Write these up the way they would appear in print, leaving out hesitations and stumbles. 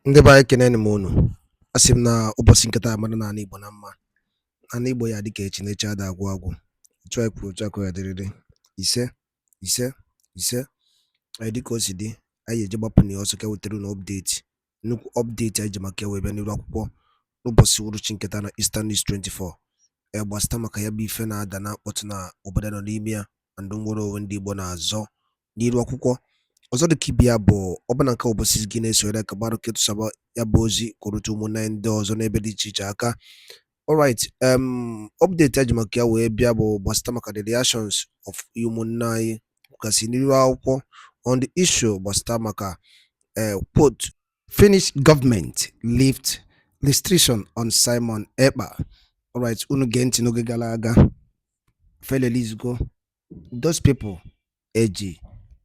Ndị be anyị keneni m unu. Asị m na ụbọchị nketa mmadụ n'ala Igbo na mma. Ala Igbo ya dịka echi na-echi ada agwụ agwụ. Otu anyị kwuru otu aka ya dịrịrị. Ise anyị dịka o si dị, anyị eje gbapụ na ọsọ ka wetara na update. Nnukwu update anyị ji maka wee bịa n'iru akwụkwọ n'ụbọchị uruchi nketa na Eastern News 24. Gbasịta maka ya bụ ife na-ada na akpọtụ na obodo nọ n'ime ya na ndụ nwere onwe ndị Igbo na-azọ n'iru akwụkwọ. Ọzọ dịka ibe ya bụ ọbụna nke ụbọchị gị na-esonyere ka gbarụ ketụsaba ya bụ ozi kwụrụta ụmụnne ndị ọzọ n'ebe dị iche iche aka. Alright, update eji maka ya wee bịa bụ gbasịta maka the reactions of ụmụnne anyị kasị n'iru akwụkwọ on the issue gbasịta maka quote, Finnish government lift restriction on Simon Ekpa. Alright, unu gee ntị n'oge gara aga felelizgo those people eji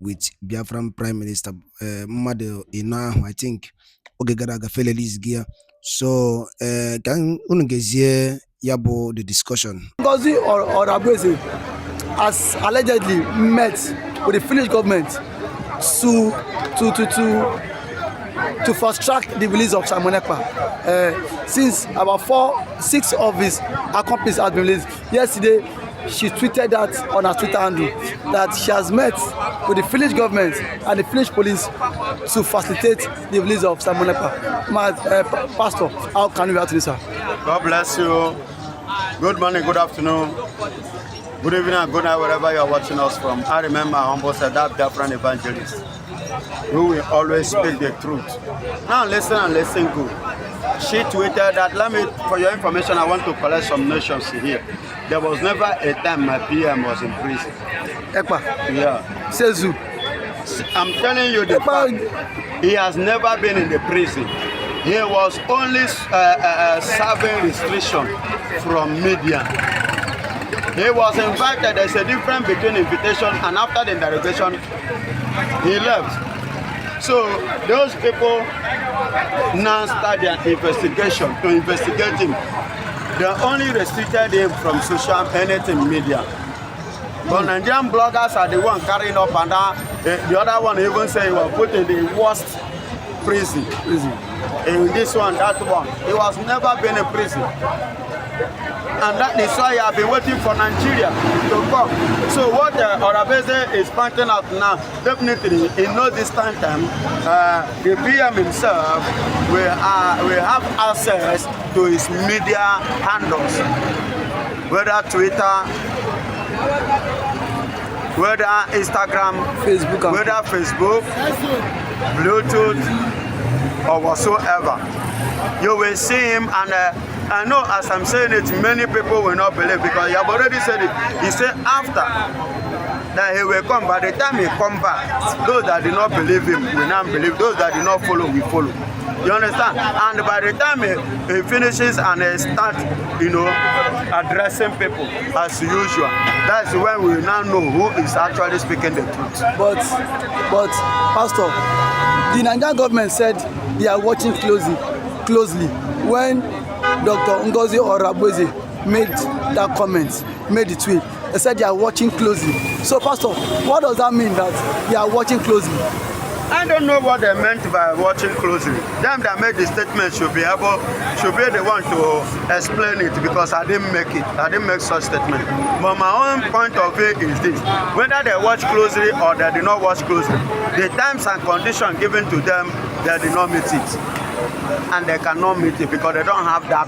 with Biafran Prime Minister Mmadụ Ino ahụ, I think oge gara aga felelizgia. So ka unu gezie ya bụ the discussion. Ngozi Orabueze has allegedly met with the Finnish government to fast track the release of Simon Ekpa. Since about 6 of his accomplices have been released. Yesterday, she tweeted that on her Twitter handle that she has met with the Finnish government and the Finnish police to facilitate the release of Simon Ekpa. Pastor, how can you react to this, sir? God bless you. Good morning, good afternoon, good evening, and good night, wherever you are watching us from. I remember I humble said that Biafran evangelist who will always speak the truth. Now listen and listen good. She tweeted that, for your information, I want to collect some nations here. There was never a time my PM was in prison. Ekpa? Yeah. Says who? I'm telling you the fact. He has never been in the prison. He was only serving restriction from media. He was invited. There's a difference between invitation and after the interrogation, he left. So those people now start their investigation to investigate him. They only restricted him from social anything media. But Nigerian bloggers are the one carrying up, and the other one even say he was put in the worst prison. In this one, that one, he was never been in prison. And that is why I have been waiting for Nigeria to come. So what Orabueze is pointing out now, definitely in no distant time, the PM himself will have access to his media handles, whether Twitter, whether Instagram, Facebook, Bluetooth, or whatsoever. You will see him, and I know as I'm saying it, many people will not believe, because you have already said it. He said after that he will come. By the time he come back, those that did not believe him will not believe. Those that did not follow will follow. You understand? And by the time he finishes and he start, addressing people as usual, that's when we now know who is actually speaking the truth. But Pastor, the Nigerian government said they are watching closely when Dr. Ngozi Orabueze made that comment, made the tweet. They said they are watching closely. So, Pastor, what does that mean, that they are watching closely? I don't know what they meant by watching closely. Them that made the statement should be the one to explain it, because I didn't make it. I didn't make such statement. But my own point of view is this: whether they watch closely or they did not watch closely, the terms and conditions given to them, they did not meet it. And they cannot meet it because they don't have that.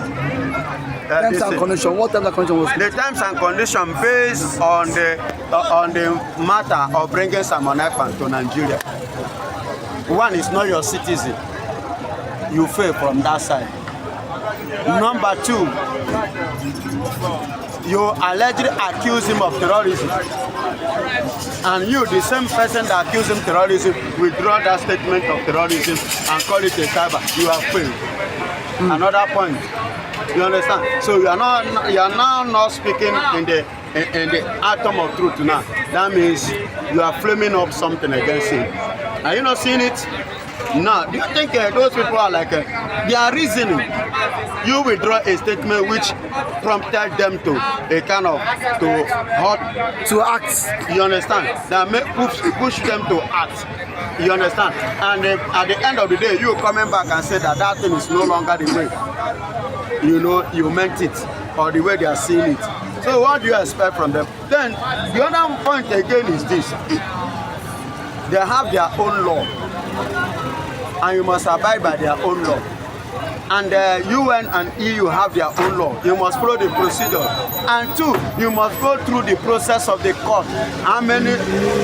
Terms and conditions. What terms and conditions was it? The terms and conditions based on the matter of bringing Simon Ekpa to Nigeria. One is not your citizen. You fail from that side. Number 2, you allegedly accuse him of terrorism. And you, the same person that accused him of terrorism, withdraw that statement of terrorism and call it a cyber. You have failed. Another point. You understand? So you are now not speaking in the atom of truth now. That means you are flaming up something against him. Are you not seeing it? No. Do you think those people are like they are reasoning? You withdraw a statement which prompted them to a kind of to act. You understand? That push them to act. You understand? And at the end of the day, you coming back and say that that thing is no longer the way, you know, you meant it, or the way they are seeing it. So what do you expect from them? Then the other point again is this: they have their own law, and you must abide by their own law. And the UN and EU have their own law. You must follow the procedure. And two, you must go through the process of the court. How many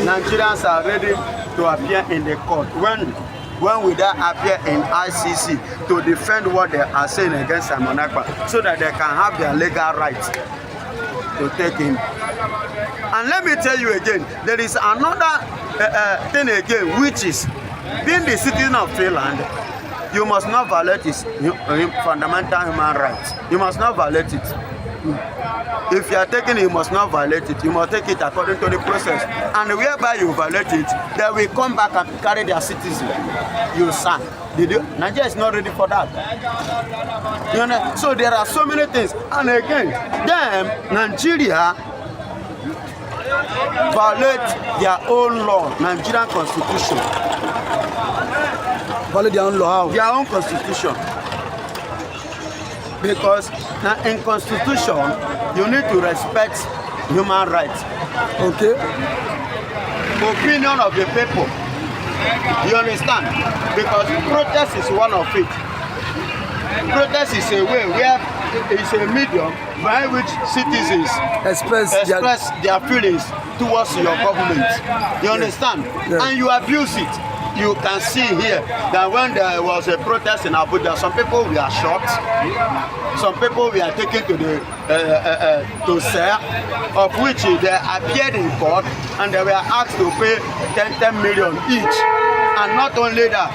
Nigerians are ready to appear in the court? When will they appear in ICC to defend what they are saying against Simon Ekpa, so that they can have their legal rights to take him? And let me tell you again, there is another thing again, which is being the citizen of Finland. You must not violate his fundamental human rights. You must not violate it. If you are taking it, you must not violate it. You must take it according to the process. And whereby you violate it, they will come back and carry their citizen. You sign. Nigeria is not ready for that. You know? So there are so many things. And again, them, Nigeria, violate their own law, Nigerian constitution. Violate their own law. Their own constitution. Because in constitution, you need to respect human rights. Okay. Opinion of the people. You understand? Because protest is one of it. Protest is a way where it's a medium by which citizens express their feelings towards your government. You understand? Yeah. And you abuse it. You can see here that when there was a protest in Abuja, some people were shot, some people were taken to the to cell, of which they appeared in court and they were asked to pay 10 million each. And not only that,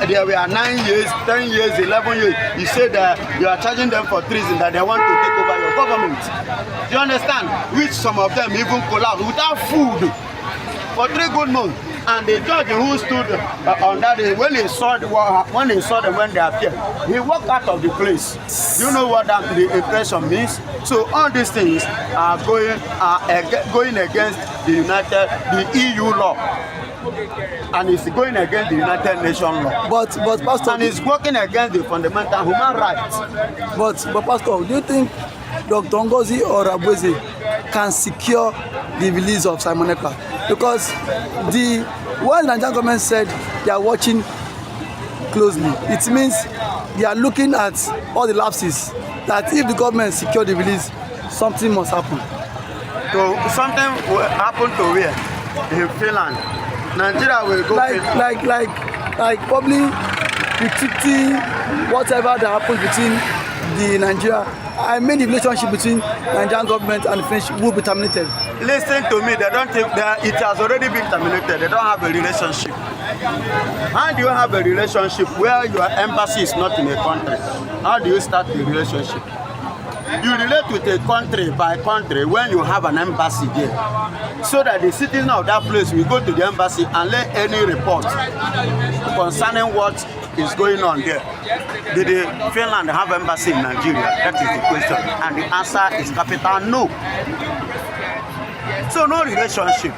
there were 9 years, 10 years, 11 years. You said that you are charging them for treason, that they want to take over your government. Do you understand? Which some of them even collapsed without food for 3 good months. And the judge who stood on that day, when he saw them when they appeared, he walked out of the place. Do you know what the impression means? So all these things are going against the EU law, and it's going against the United Nations law. But Pastor, and it's working against the fundamental human rights. But Pastor, do you think Dr. Ngozi Orabueze can secure the release of Simon Ekpa? Because when the Nigerian government said they are watching closely, it means they are looking at all the lapses, that if the government secure the release, something must happen. So something will happen to where? In Finland. Nigeria will go like probably the treaty, whatever that happens between the Nigeria, I mean the relationship between Nigerian government and the French will be terminated. Listen to me, they don't think that it has already been terminated. They don't have a relationship. How do you have a relationship where your embassy is not in a country? How do you start the relationship? You relate with a country by country when you have an embassy there, so that the citizen of that place will go to the embassy and let any report concerning what is going on there. Did Finland have embassy in Nigeria? That is the question, and the answer is capital no. So no relationship.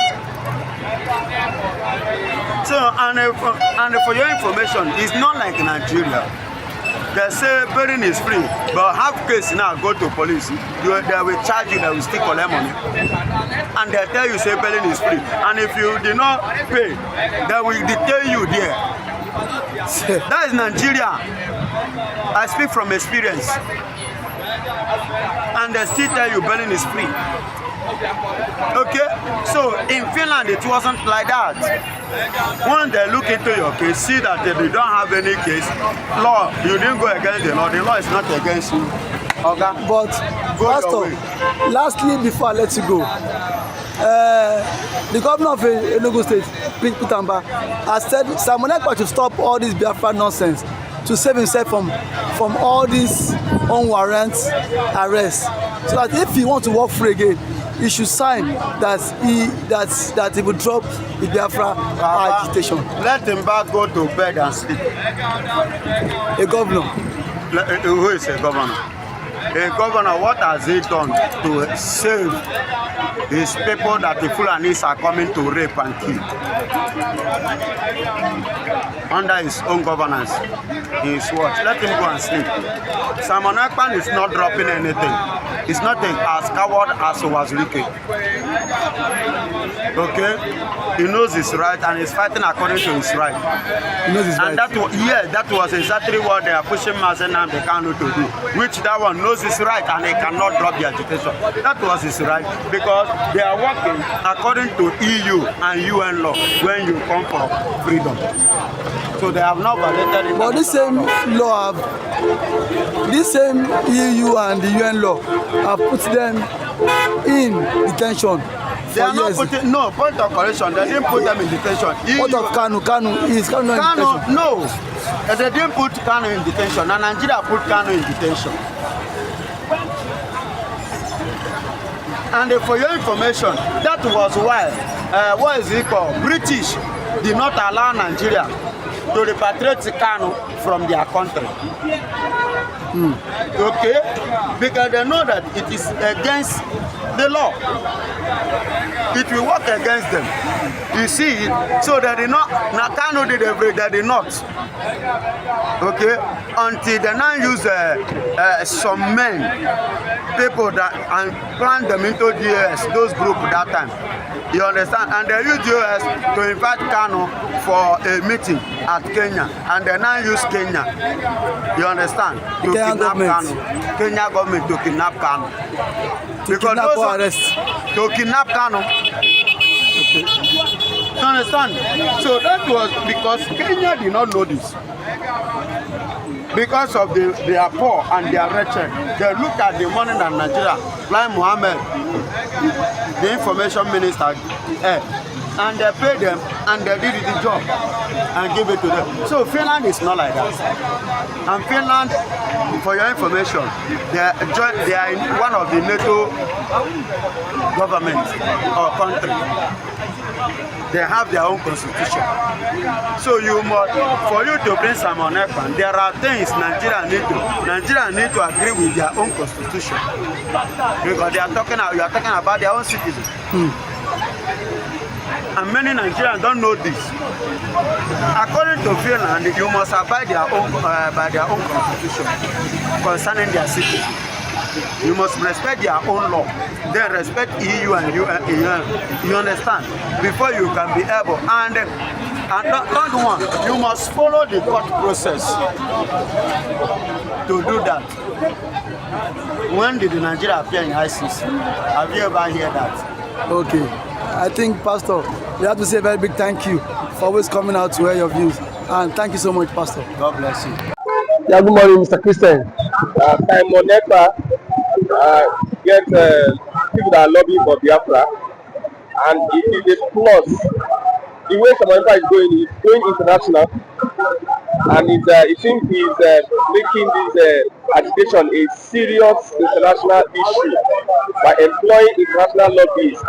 So and for your information, it's not like Nigeria. They say burning is free, but have case now go to police. They will charge you, they will still collect money. And they tell you say burning is free. And if you did not pay, they will detain you there. That is Nigeria. I speak from experience. And they still tell you burning is free. Okay, so in Finland it wasn't like that. When they look into your case, see that they don't have any case, law, you didn't go against the law is not against you. Okay? But Pastor, lastly, before I let you go, the governor of Enugu State, Peter Amba, has said Simon Ekpa should stop all this Biafra nonsense to save himself from all these unwarranted arrests, so that if he wants to work free again, he should sign that he will drop the Biafra agitation. Let him back go to bed and sleep. A governor. Who is a governor? A governor, what has he done to save is people that the Fulanis are coming to rape and kill under his own governance, in his watch. Let him go and sleep. Simon Ekpan is not dropping anything. He's not as coward as Wazirike. Okay? He knows his right and he's fighting according to his right. He knows his and right. that was exactly what they are pushing Mazenam the Kanu to do, which that one knows his right and he cannot drop the agitation. That was his right because they are working according to EU and UN law when you come for freedom. So they have not violated it. But this same law this same EU and the UN law have put them in detention. They are not putting, no, point of correction, they didn't put them in detention. What of Kanu? Is Kanu not in detention? No, they didn't put Kanu in detention, and Nigeria put Kanu in detention. And for your information, that was why, what is it called? British did not allow Nigeria to repatriate Kanu from their country. Okay? Because they know that it is against the law. It will work against them. You see it? So they did not, Nakano did everything, they did not. Okay? Until they now use some men, people that, and plant them into DAS, those groups that time. You understand? And they use DAS to invite Kano for a meeting at Kenya. And they now use Kenya. You understand? To kidnap Kano. Kenya government to kidnap Kano. Because those to kidnap Kano. Okay. You understand? So that was because Kenya did not know this. Because of they are poor and they are wretched. They look at the money that Nigeria, like Mohammed, the information minister, and they pay them and they did the job and give it to them. So Finland is not like that. And Finland, for your information, they are in one of the NATO governments or country. They have their own constitution. So you must, for you to bring Simon Ekpan, there are things Nigeria need to agree with their own constitution. Because you are talking about their own citizens. And many Nigerians don't know this. According to Finland, you must abide by their own constitution concerning their citizens. You must respect their own law. Then respect EU and UN. You understand? Before you can be able. And third one, you must follow the court process to do that. When did Nigeria appear in ICC? Have you ever heard that? Okay. I think, Pastor, we have to say a very big thank you for always coming out to hear your views. And thank you so much, Pastor. God bless you. Yeah, good morning, Mr. Christian. Simon Ekpan get people that are lobbying for Biafra, and it is a plus. The way Simon Ekpan is going international, and it seems he's making this agitation a serious international issue by employing international lobbyists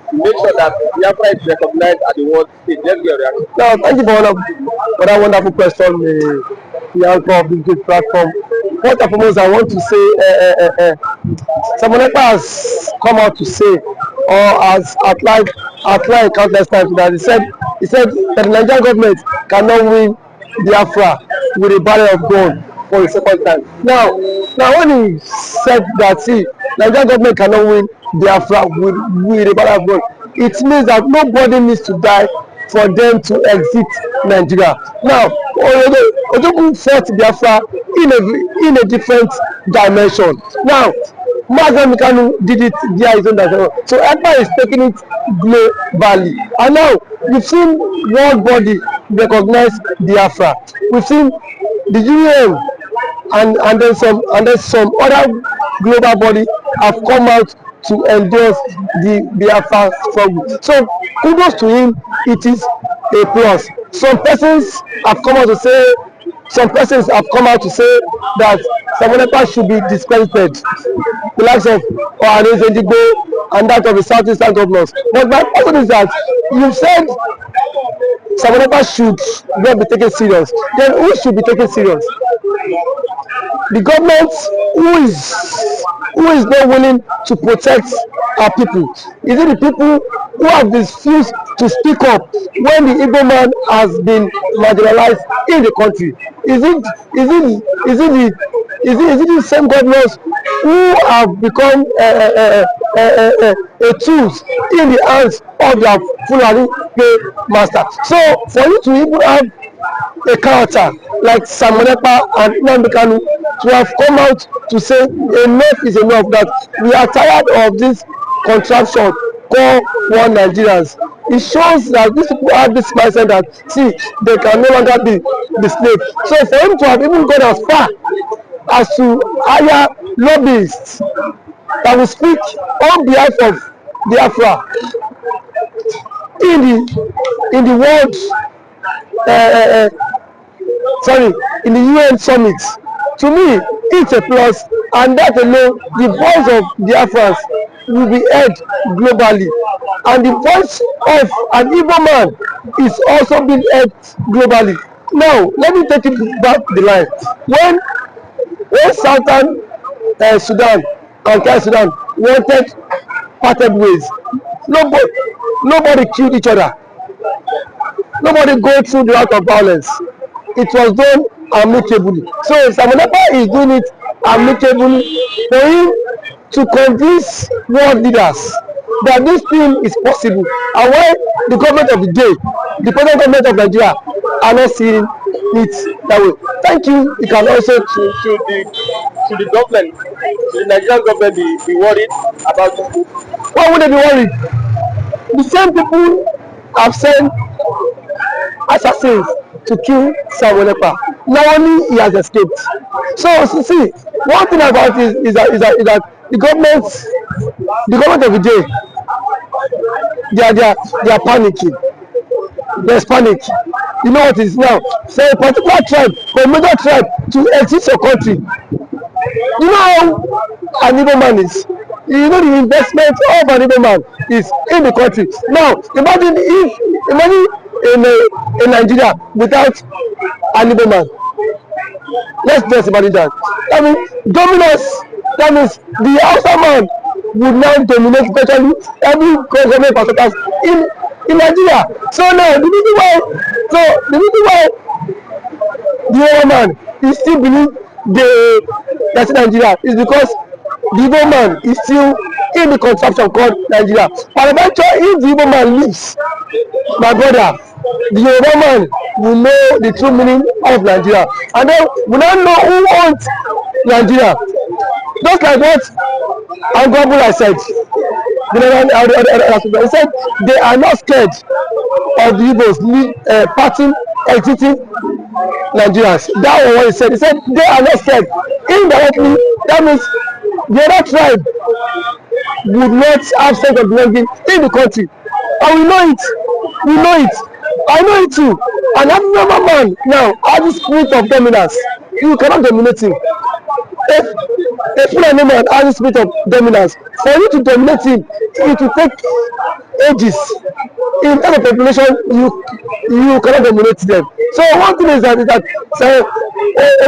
to make sure that Biafra is recognized at the world stage. Let's get a reaction. Now, thank you for that wonderful question, the anchor of this great platform. First and foremost, I want to say, Simon Ekpan has come out to say, or has outlined countless times that he said that the Nigerian government cannot win Biafra with a barrel of gun for a second time. Now when he said that, see, Nigerian government cannot win Biafra with a barrel of gun, it means that nobody needs to die for them to exit Nigeria. Now, Ojukwu fought Biafra in a different dimension. Now, Mazen Kanu did it via his own dimension. So Ekpan is taking it globally. And now, we've seen world body recognize Biafra. We've seen the UN and then some other global body have come out to endorse the Biafra struggle. So kudos to him, it is a plus. Some persons have come out to say that Simon Ekpan should be discredited, the likes of Ohanes Edigbo and that of the southeastern governors. But my question is that you said Simon Ekpan should not be taken serious. Then who should be taken serious? The government who is not willing to protect our people? Is it the people who have refused to speak up when the Igbo man has been marginalized in the country? Is it the same governors who have become a tools in the hands of their Fulani master? So for you to even have a character like Samonekpa and Nnamdi Kanu to have come out to say enough is enough, that we are tired of this contraption called one Nigerians. It shows that these people have this mindset that, see, they can no longer be the slave. So for him to have even gone as far as to hire lobbyists that will speak on behalf of Biafra in the world, in the UN summit, to me it's a plus, and that alone, the voice of Biafrans will be heard globally, and the voice of an Igbo man is also being heard globally. Now let me take it back the line. When Southern Sudan and South Sudan wanted parted ways, nobody killed each other. Nobody go through the route of violence. It was done amicably. So Samonekpa is doing it amicably for him to convince world leaders that this thing is possible, and why the government of the day, the present government of Nigeria, are not seeing it that way. Thank you. You can also Should the government, the Nigerian government be worried about people? Why would they be worried? The same people have sent assassins to kill Samonekpa. Now only he has escaped. So see, one thing about it is that the government of the day, they are panicking. There's panic. You know what it is now. So a particular tribe, a major tribe, to exit your country. You know how an Igbo man is. You know the investment of an Igbo man is in the country. Now imagine in Nigeria without an Igbo man. Let's just imagine that. I mean, dominance. That means the Hausa man would now dominate virtually every government parastatals in Nigeria. So now the reason why the Igbo man is still believe that's in Nigeria is because the Igbo man is still in the contraption called Nigeria. And eventually, if the Igbo man leaves, my brother, the Yoruba man will know the true meaning of Nigeria, and then we now know who owns Nigeria. Just like what Angwabula said. He said they are not scared of the Igbos parting, exiting Nigerians. That was what he said. He said they are not scared. Indirectly, that means the other tribe would not have sense of belonging in the country. And we know it. We know it. I know it too. And every normal man now has the spirit of dominance. You cannot dominate him. If a Fulani man has the spirit of dominance, for you to dominate him, it will take ages. In every population, you cannot dominate them. So one thing is that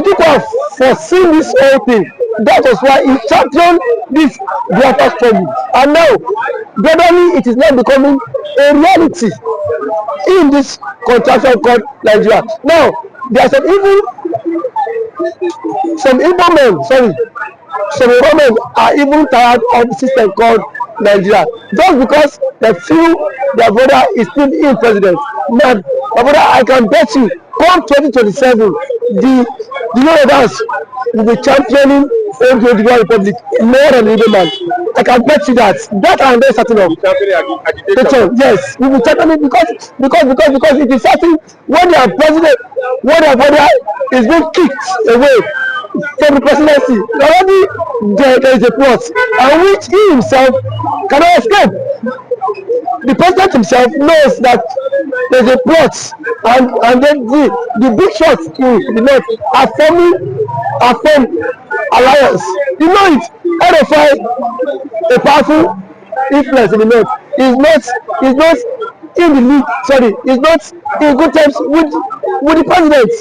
people have foreseen this whole thing. That was why he championed this Biafra struggle. And now, gradually, it is now becoming a reality in this contraction called Nigeria. Now, there are some Igbo men are even tired of the system called Nigeria, just because they feel their brother is still in president. Now, my brother, I can bet you, come 2027, the Yorubas will be championing the Republic more than the Igbo man. I can bet you that. That I am very certain of. Yes, we will championing because it is certain when their president, when their brother is being kicked away from the presidency, already there is a plot, and which he himself cannot escape. The president himself knows that there is a plot, and then the big shots in the north are forming alliance. You know it. RFI, a powerful influence in the north, is not in the league. Sorry, is not in good terms with the president.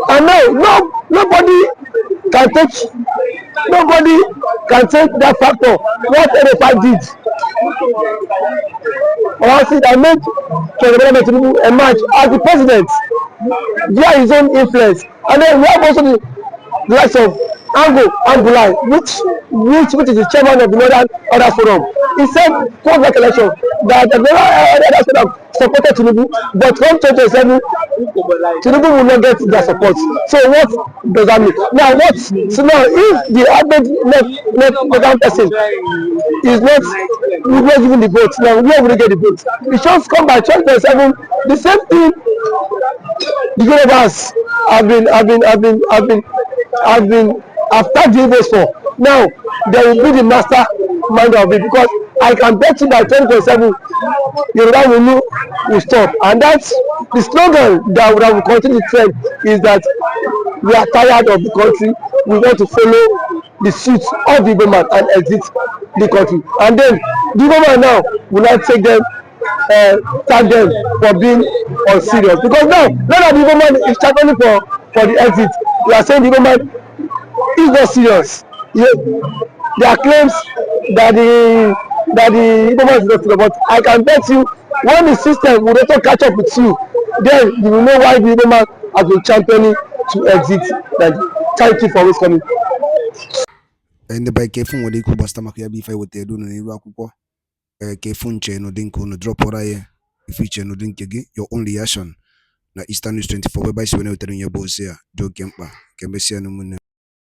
And now nobody can take that factor. What RFI did see that made President Tinubu emerge as the president via his own influence. And then we have also the likes of Angulai, which is the chairman of the Northern Order Forum. He said post election that the Northern Order Forum supported Tinubu, but from 2027 Tinubu will not get their support. So what does that mean? Now if the average left person is not will not given the vote, now where will they get the vote? It just come by 2027. The same thing the universe have tagged the votes for. Now they will be the master mind of it, because I can bet you by 2027 Yoruba will stop, and that's the slogan that will continue the trend, is that we are tired of the country, we want to follow the suit of the government and exit the country. And then the government now will not take them tag them for being unserious, because now that the government is championing for the exit, we are saying the government is not serious. There are claims that the government is not serious, but I can bet you when the system will also catch up with you, then you will know why the government has been championing to exit. Thank you for always coming. And the bike phone with the Kuba stomach ya be with the doing in Irakupo. Phone chain no dinko no drop or I feature no drink again. Your only action na Eastern News 24 whereby when you tell your boss here, Joe Kempa, Kembesia no